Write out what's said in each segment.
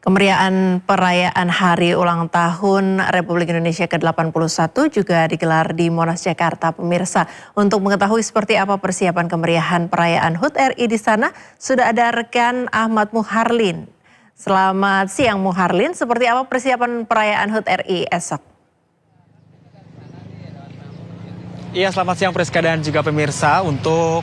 Kemeriahan perayaan Hari Ulang Tahun Republik Indonesia ke-81 juga digelar di Monas, Jakarta. Pemirsa, untuk mengetahui seperti apa persiapan kemeriahan perayaan HUT RI di sana, sudah ada rekan Ahmad Muharlin. Selamat siang Muharlin, seperti apa persiapan perayaan HUT RI esok? Iya, selamat siang Priska dan juga pemirsa. Untuk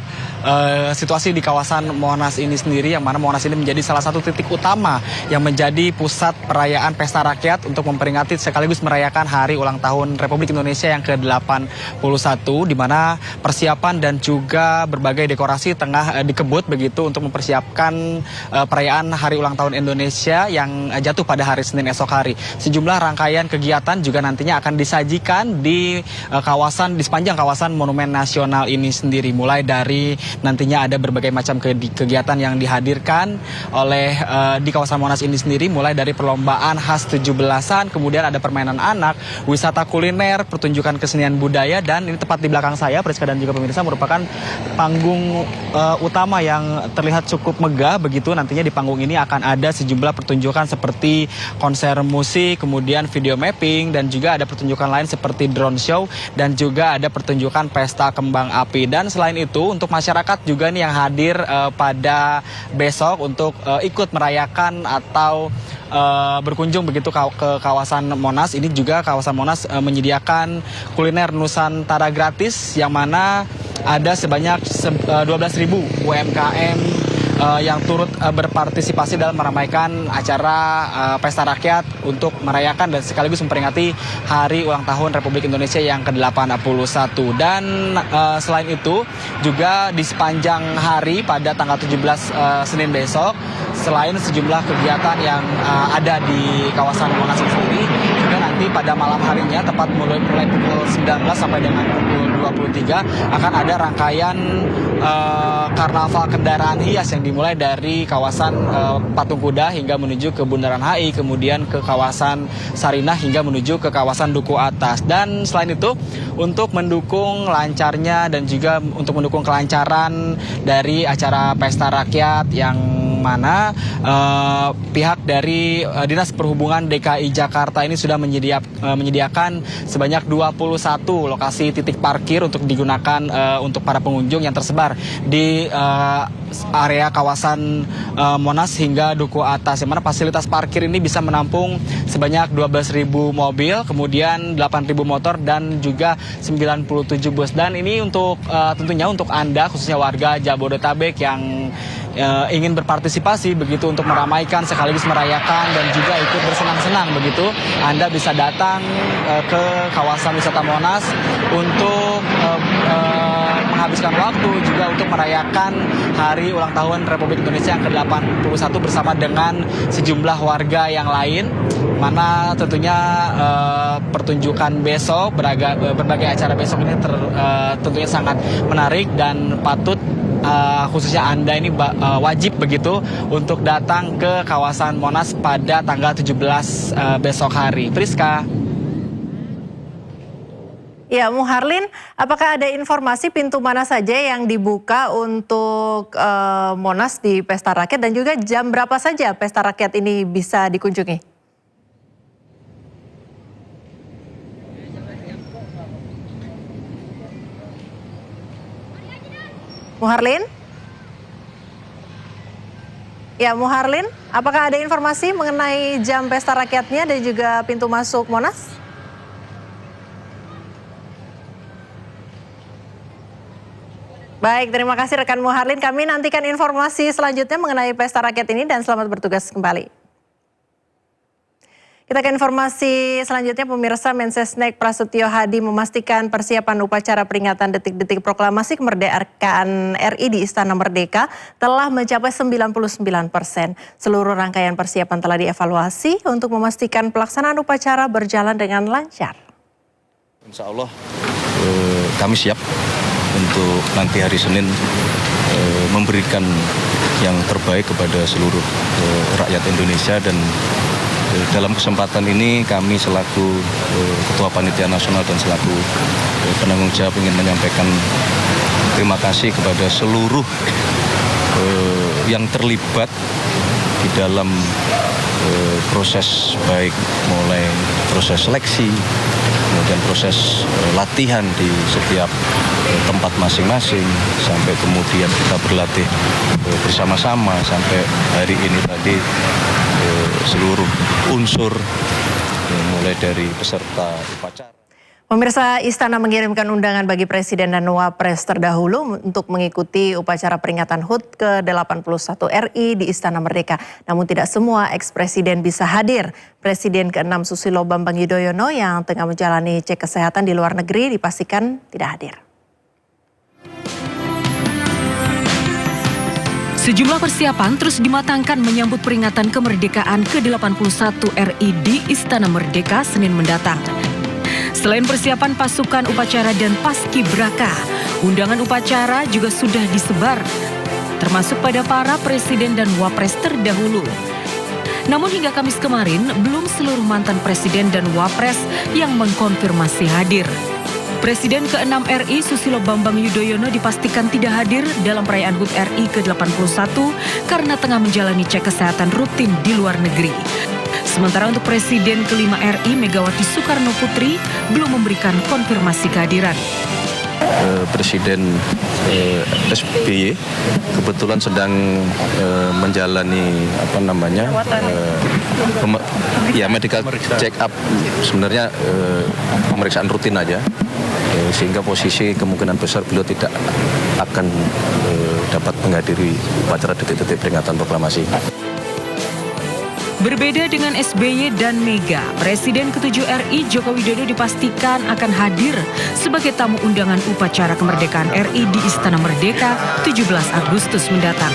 situasi di kawasan Monas ini sendiri, yang mana Monas ini menjadi salah satu titik utama yang menjadi pusat perayaan pesta rakyat untuk memperingati sekaligus merayakan Hari Ulang Tahun Republik Indonesia yang ke-81, di mana persiapan dan juga berbagai dekorasi tengah dikebut begitu untuk mempersiapkan perayaan Hari Ulang Tahun Indonesia yang jatuh pada hari Senin esok hari. Sejumlah rangkaian kegiatan juga nantinya akan disajikan di sepanjang kawasan Monumen Nasional ini sendiri, mulai dari nantinya ada berbagai macam kegiatan yang dihadirkan oleh di kawasan Monas ini sendiri, mulai dari perlombaan khas 17-an, kemudian ada permainan anak, wisata kuliner, pertunjukan kesenian budaya, dan ini tepat di belakang saya, Priska dan juga pemirsa, merupakan panggung utama yang terlihat cukup megah begitu. Nantinya di panggung ini akan ada sejumlah pertunjukan seperti konser musik, kemudian video mapping, dan juga ada pertunjukan lain seperti drone show, dan juga ada pertunjukan pesta kembang api. Dan selain itu, untuk masyarakat juga nih yang hadir pada besok untuk ikut merayakan atau berkunjung begitu ke kawasan Monas. Ini juga kawasan Monas menyediakan kuliner Nusantara gratis, yang mana ada sebanyak 12.000 UMKM yang turut berpartisipasi dalam meramaikan acara pesta rakyat untuk merayakan dan sekaligus memperingati Hari Ulang Tahun Republik Indonesia yang ke-81. Dan selain itu juga di sepanjang hari pada tanggal 17 Senin besok, selain sejumlah kegiatan yang ada di kawasan Monas sendiri, juga nanti pada malam harinya tepat mulai pukul 19 sampai dengan pukul 23 akan ada rangkaian karnaval kendaraan hias yang dimulai dari kawasan Patung Kuda hingga menuju ke Bundaran HI, kemudian ke kawasan Sarinah hingga menuju ke kawasan Duku Atas. Dan selain itu, untuk mendukung lancarnya dan juga untuk mendukung kelancaran dari acara pesta rakyat, yang mana pihak dari Dinas Perhubungan DKI Jakarta ini sudah menyediakan sebanyak 21 lokasi titik parkir untuk digunakan untuk para pengunjung yang tersebar di area kawasan Monas hingga Duku Atas, yang mana fasilitas parkir ini bisa menampung sebanyak 12.000 mobil, kemudian 8.000 motor, dan juga 97 bus. Dan ini untuk tentunya untuk Anda, khususnya warga Jabodetabek yang ingin berpartisipasi begitu untuk meramaikan sekaligus merayakan dan juga ikut bersenang-senang begitu, Anda bisa datang ke kawasan wisata Monas untuk menghabiskan waktu juga untuk merayakan Hari Ulang Tahun Republik Indonesia yang ke-81 bersama dengan sejumlah warga yang lain, mana tentunya pertunjukan besok, berbagai acara besok ini tentunya sangat menarik dan patut khususnya Anda ini wajib begitu untuk datang ke kawasan Monas pada tanggal 17 besok hari. Priska. Ya, Muharlin, apakah ada informasi pintu mana saja yang dibuka untuk Monas di Pesta Rakyat, dan juga jam berapa saja Pesta Rakyat ini bisa dikunjungi? Muharlin? Ya, Muharlin, apakah ada informasi mengenai jam pesta rakyatnya dan juga pintu masuk Monas? Baik, terima kasih rekan Muharlin. Kami nantikan informasi selanjutnya mengenai pesta rakyat ini, dan selamat bertugas kembali. Kita ke informasi selanjutnya, pemirsa. Mensesnek Prasetyo Hadi memastikan persiapan upacara peringatan detik-detik proklamasi kemerdekaan RI di Istana Merdeka telah mencapai 99%. Seluruh rangkaian persiapan telah dievaluasi untuk memastikan pelaksanaan upacara berjalan dengan lancar. Insya Allah kami siap untuk nanti hari Senin memberikan yang terbaik kepada seluruh rakyat Indonesia. Dan dalam kesempatan ini kami selaku Ketua Panitia Nasional dan selaku penanggung jawab ingin menyampaikan terima kasih kepada seluruh yang terlibat di dalam proses baik mulai proses seleksi, kemudian proses latihan di setiap tempat masing-masing, sampai kemudian kita berlatih bersama-sama sampai hari ini tadi seluruh unsur mulai dari peserta upacara. Pemirsa, Istana mengirimkan undangan bagi Presiden dan Wapres terdahulu untuk mengikuti upacara peringatan HUT ke-81 RI di Istana Merdeka. Namun tidak semua eks-presiden bisa hadir. Presiden ke-6 Susilo Bambang Yudhoyono yang tengah menjalani cek kesehatan di luar negeri dipastikan tidak hadir. Sejumlah persiapan terus dimatangkan menyambut peringatan kemerdekaan ke-81 RI di Istana Merdeka Senin mendatang. Selain persiapan pasukan upacara dan paskibraka, undangan upacara juga sudah disebar, termasuk pada para presiden dan wapres terdahulu. Namun hingga Kamis kemarin, belum seluruh mantan presiden dan wapres yang mengkonfirmasi hadir. Presiden ke-6 RI Susilo Bambang Yudhoyono dipastikan tidak hadir dalam perayaan HUT RI ke-81 karena tengah menjalani cek kesehatan rutin di luar negeri. Sementara untuk Presiden ke-5 RI Megawati Soekarno Putri belum memberikan konfirmasi kehadiran. Presiden SBY kebetulan sedang menjalani medical check up, sebenarnya pemeriksaan rutin aja, sehingga posisi kemungkinan besar beliau tidak akan dapat menghadiri upacara detik-detik peringatan proklamasi. Berbeda dengan SBY dan Mega, Presiden ke-7 RI Joko Widodo dipastikan akan hadir sebagai tamu undangan upacara kemerdekaan RI di Istana Merdeka 17 Agustus mendatang.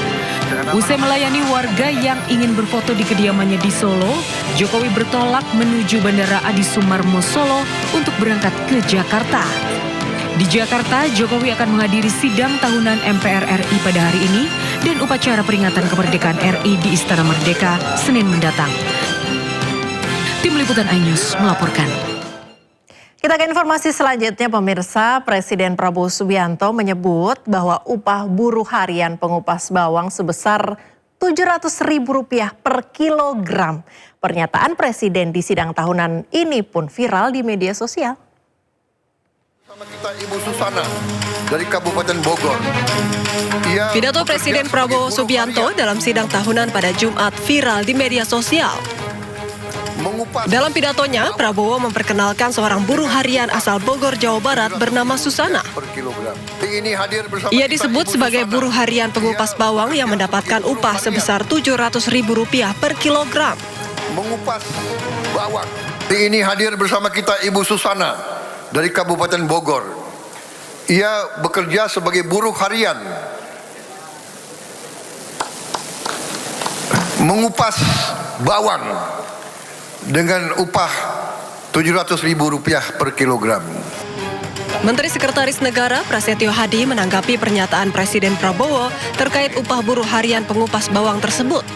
Usai melayani warga yang ingin berfoto di kediamannya di Solo, Jokowi bertolak menuju Bandara Adi Sumarmo Solo untuk berangkat ke Jakarta. Di Jakarta, Jokowi akan menghadiri sidang tahunan MPR RI pada hari ini dan upacara peringatan kemerdekaan RI di Istana Merdeka Senin mendatang. Tim Liputan iNews melaporkan. Kita ke informasi selanjutnya, pemirsa. Presiden Prabowo Subianto menyebut bahwa upah buruh harian pengupas bawang sebesar Rp700.000 per kilogram. Pernyataan Presiden di sidang tahunan ini pun viral di media sosial. Sama kita Ibu Susana dari Kabupaten Bogor. Pidato Presiden Prabowo Subianto dalam sidang tahunan pada Jumat viral di media sosial. Dalam pidatonya, Prabowo memperkenalkan seorang buruh harian asal Bogor, Jawa Barat bernama Susana. Ia disebut sebagai buruh harian pengupas bawang yang mendapatkan upah sebesar Rp700.000 per kilogram. Mengupas bawang. Ini hadir bersama kita Ibu Susana dari Kabupaten Bogor. Ia bekerja sebagai buruh harian, mengupas bawang dengan upah Rp700.000 per kilogram. Menteri Sekretaris Negara Prasetyo Hadi menanggapi pernyataan Presiden Prabowo terkait upah buruh harian pengupas bawang tersebut.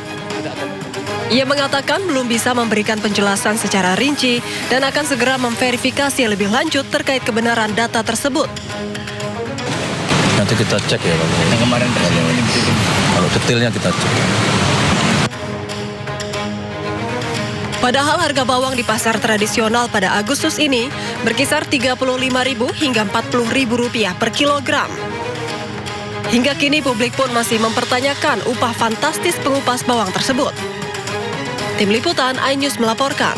Ia mengatakan belum bisa memberikan penjelasan secara rinci dan akan segera memverifikasi lebih lanjut terkait kebenaran data tersebut. Nanti kita cek ya, yang kemarin kalau detailnya kita cek. Padahal harga bawang di pasar tradisional pada Agustus ini berkisar Rp35.000 hingga Rp40.000 per kilogram. Hingga kini publik pun masih mempertanyakan upah fantastis pengupas bawang tersebut. Tim Liputan iNews melaporkan.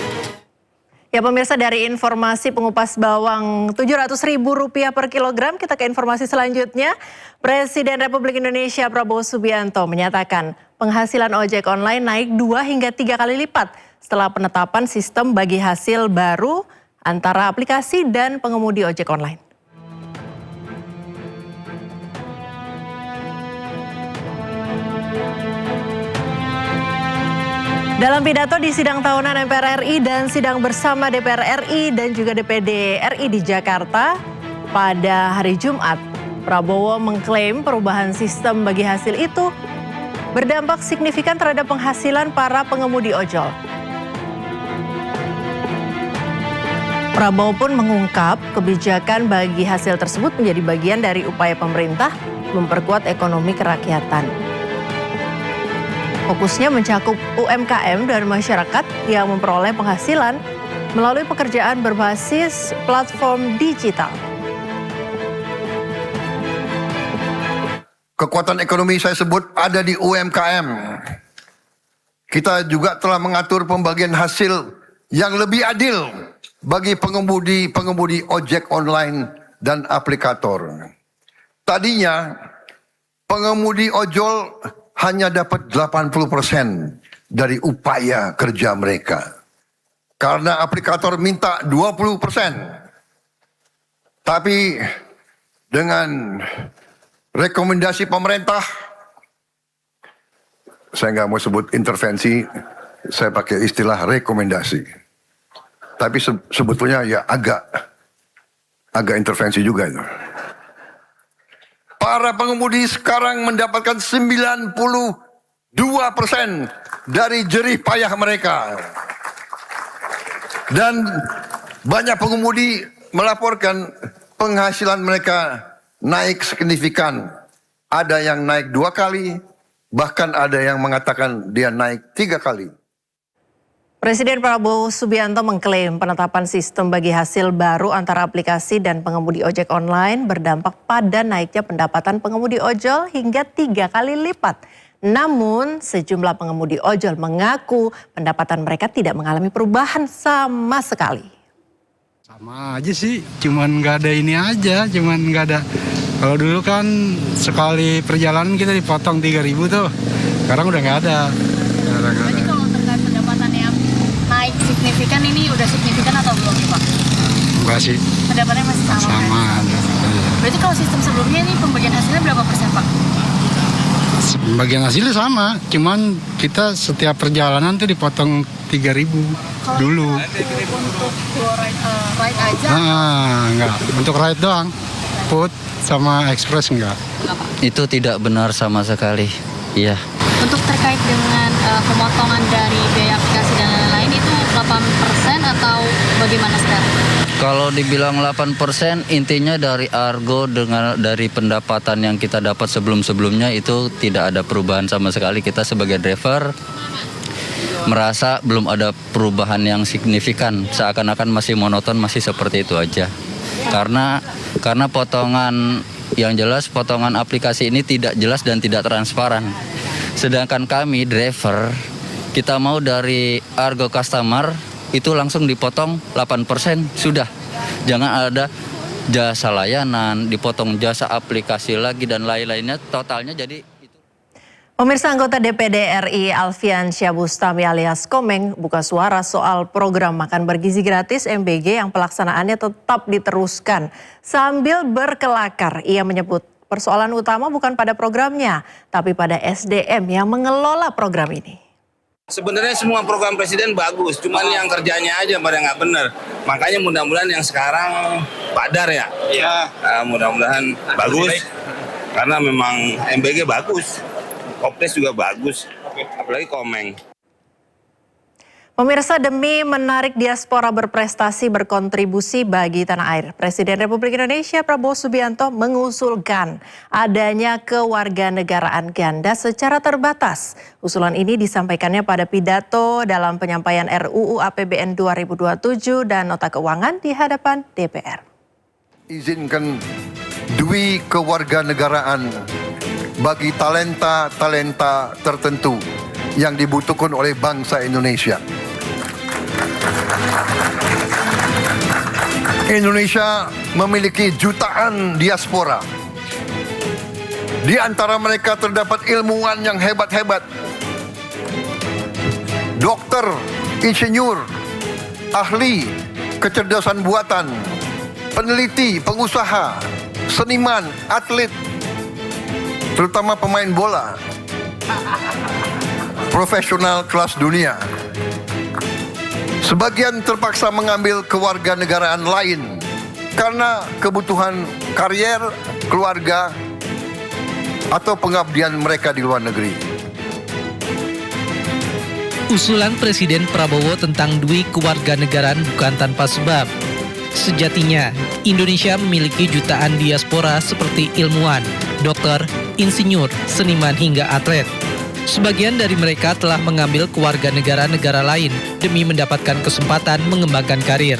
Ya pemirsa, dari informasi pengupas bawang Rp700.000 per kilogram, kita ke informasi selanjutnya. Presiden Republik Indonesia Prabowo Subianto menyatakan penghasilan ojek online naik 2 hingga 3 kali lipat setelah penetapan sistem bagi hasil baru antara aplikasi dan pengemudi ojek online. Dalam pidato di sidang tahunan MPR RI dan sidang bersama DPR RI dan juga DPD RI di Jakarta pada hari Jumat, Prabowo mengklaim perubahan sistem bagi hasil itu berdampak signifikan terhadap penghasilan para pengemudi ojol. Prabowo pun mengungkap kebijakan bagi hasil tersebut menjadi bagian dari upaya pemerintah memperkuat ekonomi kerakyatan. Fokusnya mencakup UMKM dan masyarakat yang memperoleh penghasilan melalui pekerjaan berbasis platform digital. Kekuatan ekonomi saya sebut ada di UMKM. Kita juga telah mengatur pembagian hasil yang lebih adil bagi pengemudi ojek online dan aplikator. Tadinya pengemudi ojol hanya dapat 80% dari upaya kerja mereka. Karena aplikator minta 20%. Tapi dengan rekomendasi pemerintah, saya nggak mau sebut intervensi, saya pakai istilah rekomendasi. Tapi sebetulnya ya agak intervensi juga itu. Para pengemudi sekarang mendapatkan 92% dari jerih payah mereka. Dan banyak pengemudi melaporkan penghasilan mereka naik signifikan. Ada yang naik 2 kali, bahkan ada yang mengatakan dia naik 3 kali. Presiden Prabowo Subianto mengklaim penetapan sistem bagi hasil baru antara aplikasi dan pengemudi ojek online berdampak pada naiknya pendapatan pengemudi ojol hingga 3 kali lipat. Namun sejumlah pengemudi ojol mengaku pendapatan mereka tidak mengalami perubahan sama sekali. Sama aja sih, cuman nggak ada ini aja, cuman nggak ada. Kalau dulu kan sekali perjalanan kita dipotong 3.000 tuh, sekarang udah nggak ada. Berarti kalau terkait pendapatan yang naik signifikan ini udah signifikan atau belum nih Pak? Enggak sih. Pendapatannya masih sama? Sama. Berarti kalau sistem sebelumnya ini pembagian hasilnya berapa persen Pak? Bagian hasilnya sama, cuman kita setiap perjalanan tuh dipotong 3.000 dulu. Untuk ride aja? Enggak, untuk ride doang. Food sama express enggak. Itu tidak benar sama sekali, iya. Untuk terkait dengan pemotongan dari biaya aplikasi dan lain-lain itu 8% atau bagaimana sekarang? Kalau dibilang 8%, intinya dari argo dari pendapatan yang kita dapat sebelum-sebelumnya itu tidak ada perubahan sama sekali. Kita sebagai driver merasa belum ada perubahan yang signifikan, seakan-akan masih monoton, masih seperti itu aja. Karena potongan yang jelas, potongan aplikasi ini tidak jelas dan tidak transparan. Sedangkan kami driver, kita mau dari argo customer itu langsung dipotong 8%, sudah. Jangan ada jasa layanan, dipotong jasa aplikasi lagi dan lain-lainnya, totalnya jadi itu. Pemirsa, anggota DPD RI Alfian Syahbustami alias Komeng buka suara soal program makan bergizi gratis MBG yang pelaksanaannya tetap diteruskan. Sambil berkelakar, ia menyebut persoalan utama bukan pada programnya, tapi pada SDM yang mengelola program ini. Sebenarnya semua program presiden bagus, cuman yang kerjanya aja pada nggak benar. Makanya mudah-mudahan yang sekarang padar ya. Iya. Mudah-mudahan bagus, karena memang MBG bagus, Kopdes juga bagus, apalagi Komeng. Pemirsa, demi menarik diaspora berprestasi berkontribusi bagi tanah air, Presiden Republik Indonesia Prabowo Subianto mengusulkan adanya kewarganegaraan ganda secara terbatas. Usulan ini disampaikannya pada pidato dalam penyampaian RUU APBN 2027 dan nota keuangan di hadapan DPR. Izinkan dui kewarganegaraan bagi talenta-talenta tertentu yang dibutuhkan oleh bangsa Indonesia. Indonesia memiliki jutaan diaspora. Di antara mereka terdapat ilmuwan yang hebat-hebat. Dokter, insinyur, ahli, kecerdasan buatan, peneliti, pengusaha, seniman, atlet, terutama pemain bola, profesional kelas dunia. Sebagian terpaksa mengambil kewarganegaraan lain karena kebutuhan karier, keluarga, atau pengabdian mereka di luar negeri. Usulan Presiden Prabowo tentang dui kewarganegaraan bukan tanpa sebab. Sejatinya, Indonesia memiliki jutaan diaspora seperti ilmuwan, dokter, insinyur, seniman hingga atlet. Sebagian dari mereka telah mengambil kewarganegaraan negara lain demi mendapatkan kesempatan mengembangkan karir.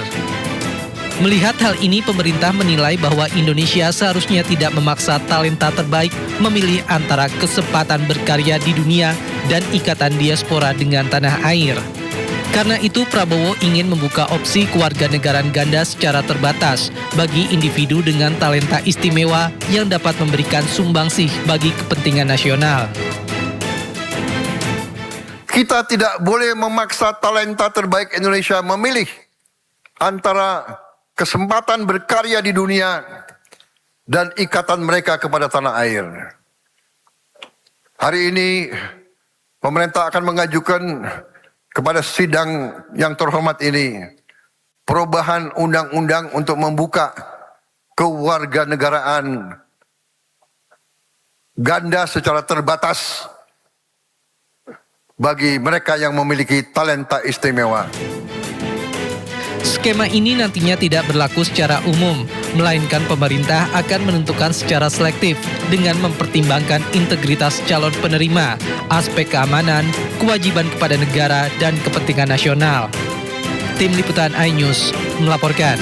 Melihat hal ini, pemerintah menilai bahwa Indonesia seharusnya tidak memaksa talenta terbaik memilih antara kesempatan berkarya di dunia dan ikatan diaspora dengan tanah air. Karena itu, Prabowo ingin membuka opsi kewarganegaraan ganda secara terbatas bagi individu dengan talenta istimewa yang dapat memberikan sumbangsih bagi kepentingan nasional. Kita tidak boleh memaksa talenta terbaik Indonesia memilih antara kesempatan berkarya di dunia dan ikatan mereka kepada tanah air. Hari ini pemerintah akan mengajukan kepada sidang yang terhormat ini perubahan undang-undang untuk membuka kewarganegaraan ganda secara terbatas bagi mereka yang memiliki talenta istimewa. Skema ini nantinya tidak berlaku secara umum, melainkan pemerintah akan menentukan secara selektif dengan mempertimbangkan integritas calon penerima, aspek keamanan, kewajiban kepada negara, dan kepentingan nasional. Tim Liputan iNews melaporkan.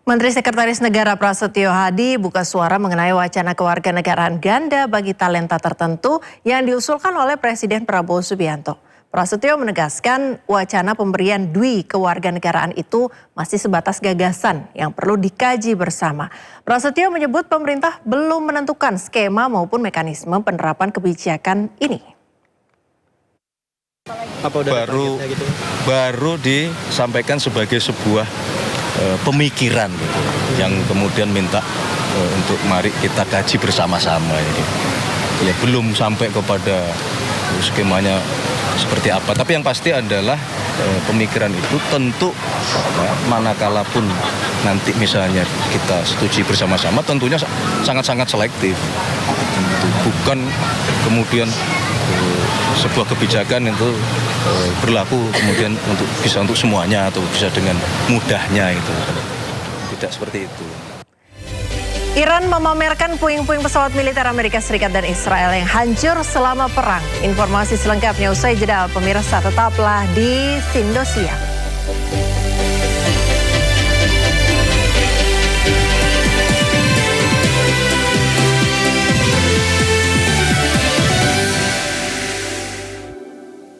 Menteri Sekretaris Negara Prasetyo Hadi buka suara mengenai wacana kewarganegaraan ganda bagi talenta tertentu yang diusulkan oleh Presiden Prabowo Subianto. Prasetyo menegaskan wacana pemberian dwi kewarganegaraan itu masih sebatas gagasan yang perlu dikaji bersama. Prasetyo menyebut pemerintah belum menentukan skema maupun mekanisme penerapan kebijakan ini. Baru disampaikan sebagai sebuah pemikiran gitu, yang kemudian minta untuk mari kita kaji bersama-sama ini. Ya belum sampai kepada skemanya seperti apa, tapi yang pasti adalah pemikiran itu tentu manakala pun nanti misalnya kita setuju bersama-sama tentunya sangat-sangat selektif. Bukan kemudian sebuah kebijakan itu berlaku kemudian bisa untuk semuanya atau bisa dengan mudahnya itu. Tidak seperti itu. Iran memamerkan puing-puing pesawat militer Amerika Serikat dan Israel yang hancur selama perang. Informasi selengkapnya usai jeda, pemirsa, tetaplah di Sindo Siang.